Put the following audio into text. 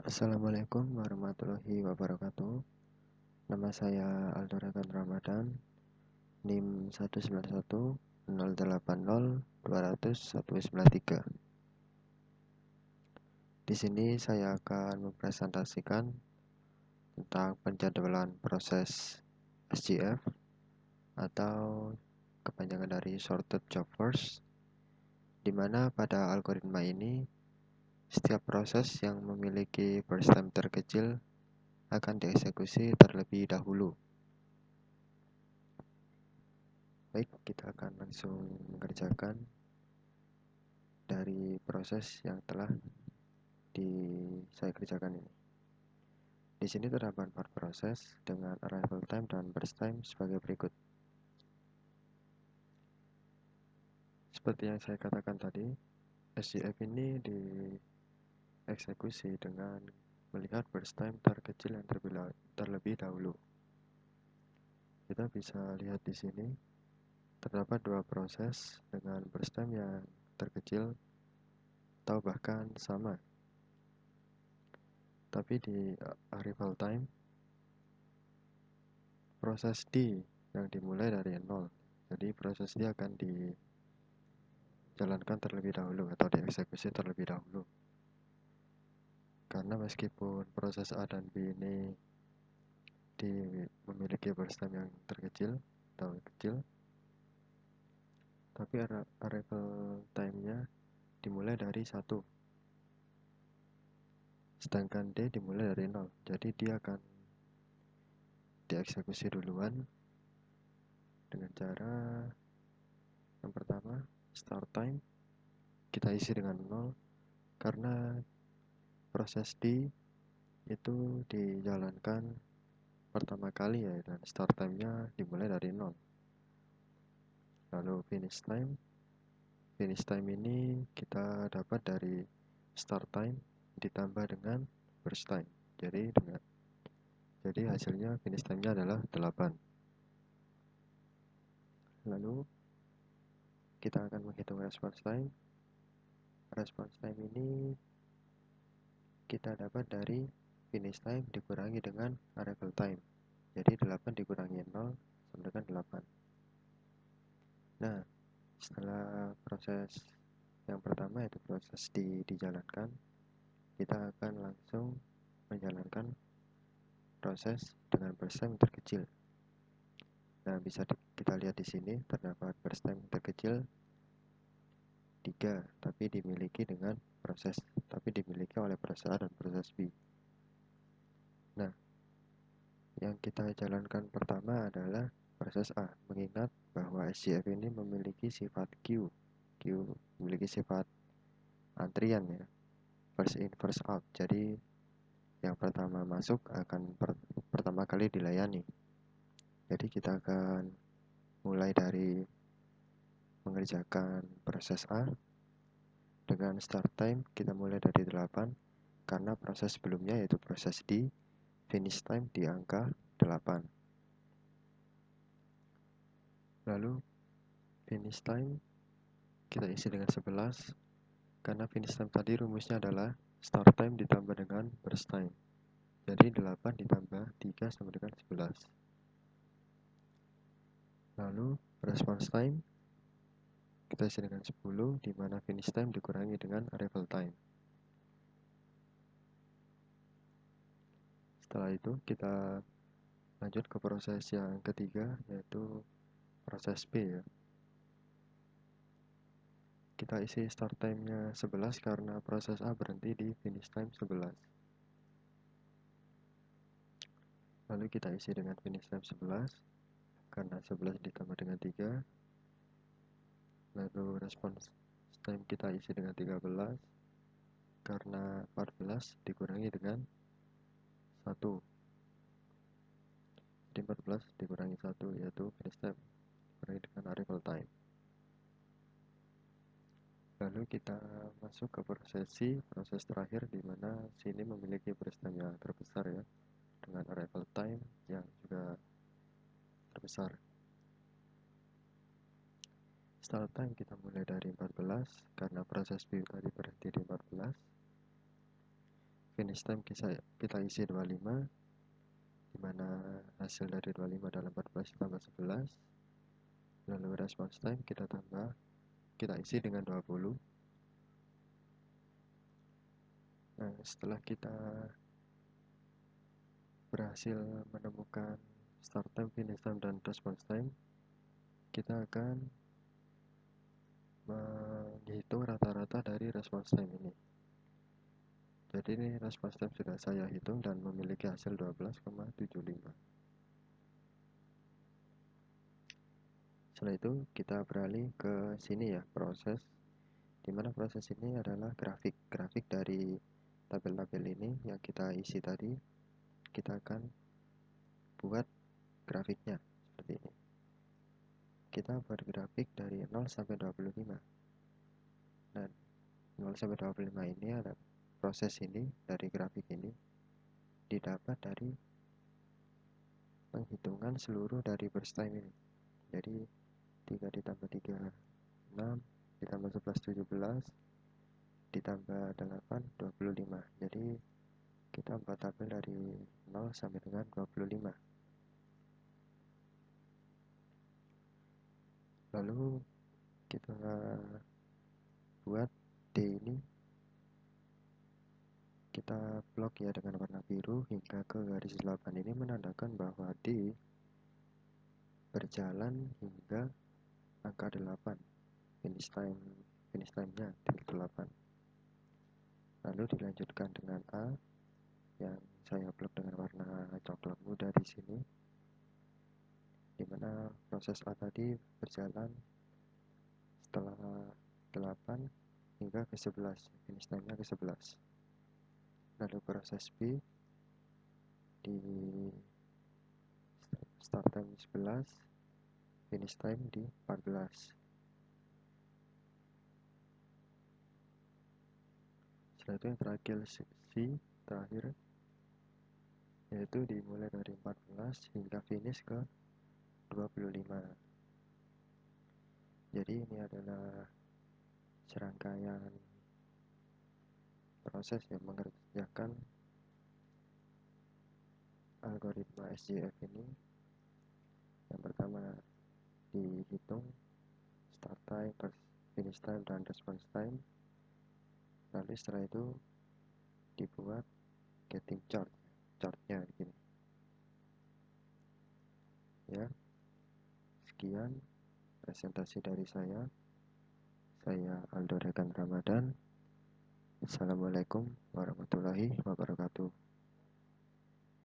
Assalamualaikum warahmatullahi wabarakatuh. Nama saya Aldo Rekan Ramadan, NIM 1910802001193. Di sini saya akan mempresentasikan tentang penjadwalan proses SJF atau kepanjangan dari Sorted Job Force, di mana pada algoritma ini setiap proses yang memiliki burst time terkecil akan dieksekusi terlebih dahulu. Baik, kita akan langsung mengerjakan dari proses yang telah saya kerjakan ini. Di sini terdapat 4 proses dengan arrival time dan burst time sebagai berikut. Seperti yang saya katakan tadi, SJF ini dieksekusi dengan melihat burst time terkecil yang terlebih dahulu. Kita bisa lihat di sini terdapat 2 proses dengan burst time yang terkecil atau bahkan sama. Tapi di arrival time, proses D yang dimulai dari 0. Jadi proses D akan dijalankan terlebih dahulu atau dieksekusi terlebih dahulu. Karena meskipun proses A dan B ini memiliki burst time yang terkecil atau kecil, tapi arrival time-nya dimulai dari 1. Sedangkan D dimulai dari 0. Jadi dia akan dieksekusi duluan dengan cara yang pertama, start time kita isi dengan 0 karena proses D itu dijalankan pertama kali ya, dan start time-nya dimulai dari 0. Lalu finish time ini kita dapat dari start time ditambah dengan burst time. Jadi hasilnya finish time-nya adalah 8. Lalu kita akan menghitung response time. Response time ini kita dapat dari finish time dikurangi dengan arrival time. Jadi 8 dikurangi 0 sama dengan 8. Nah, setelah proses yang pertama yaitu proses dijalankan, kita akan langsung menjalankan proses dengan burst time terkecil. Nah, bisa kita lihat di sini terdapat burst time terkecil 3, tapi dimiliki oleh proses A dan proses B. Nah, yang kita jalankan pertama adalah proses A, mengingat bahwa SJF ini memiliki sifat Q memiliki sifat antrian ya, first in first out. Jadi yang pertama masuk akan pertama kali dilayani. Jadi kita akan mulai dari mengerjakan proses A dengan start time kita mulai dari 8 karena proses sebelumnya yaitu proses D finish time di angka 8. Lalu finish time kita isi dengan 11 karena finish time tadi rumusnya adalah start time ditambah dengan burst time. Jadi 8 ditambah 3 sama dengan 11. Lalu response time kita isi dengan 10, di mana finish time dikurangi dengan arrival time. Setelah itu kita lanjut ke proses yang ketiga, yaitu proses B ya. Kita isi start time-nya 11 karena proses A berhenti di finish time 11. Lalu kita isi dengan finish time 11 karena 11 ditambah dengan 3. Lalu response time kita isi dengan 13 karena 14 dikurangi dengan 1. Jadi 14 dikurangi 1 yaitu finish time dikurangi dengan arrival time. Lalu kita masuk ke proses terakhir, di mana sini memiliki burst time yang terbesar ya, dengan arrival time yang juga terbesar. Start time kita mulai dari 14 karena proses B tadi berhenti di 14. finish time kita isi 25, dimana hasil dari 25 adalah 14 tambah 11. Lalu response time kita isi dengan 20. Nah, setelah kita berhasil menemukan start time, finish time, dan response time, kita akan menghitung rata-rata dari response time ini. Jadi ini response time sudah saya hitung dan memiliki hasil 12,75. Setelah itu kita beralih ke sini ya, proses, dimana proses ini adalah grafik dari tabel-tabel ini yang kita isi tadi. Kita akan buat grafiknya seperti ini. Kita buat grafik dari 0 sampai 25. Dan 0 sampai 25 ini ada proses ini dari grafik ini didapat dari penghitungan seluruh dari burst time ini. Jadi 3 ditambah 3 6, ditambah 11 17, ditambah 8 25. Jadi kita buat tabel dari 0 sampai dengan 25. Lalu kita buat D ini, kita blok ya dengan warna biru hingga ke garis 8. Ini menandakan bahwa D berjalan hingga angka 8, finish time-nya di 8. Lalu dilanjutkan dengan A yang saya blok dengan warna coklat muda di sini, dimana proses A tadi berjalan setelah 8 hingga ke 11, finish time-nya ke 11. Lalu proses B di start time 11, finish time di 14. Setelah itu yang terakhir C terakhir, yaitu dimulai dari 14 hingga finish ke 25. Jadi ini adalah serangkaian proses yang mengerjakan algoritma SJF ini. Yang pertama dihitung start time, finish time, dan response time. Lalu setelah itu dibuat getting chartnya begini ya. Sekian presentasi dari saya Aldo Rekan Ramadan. Assalamualaikum warahmatullahi wabarakatuh.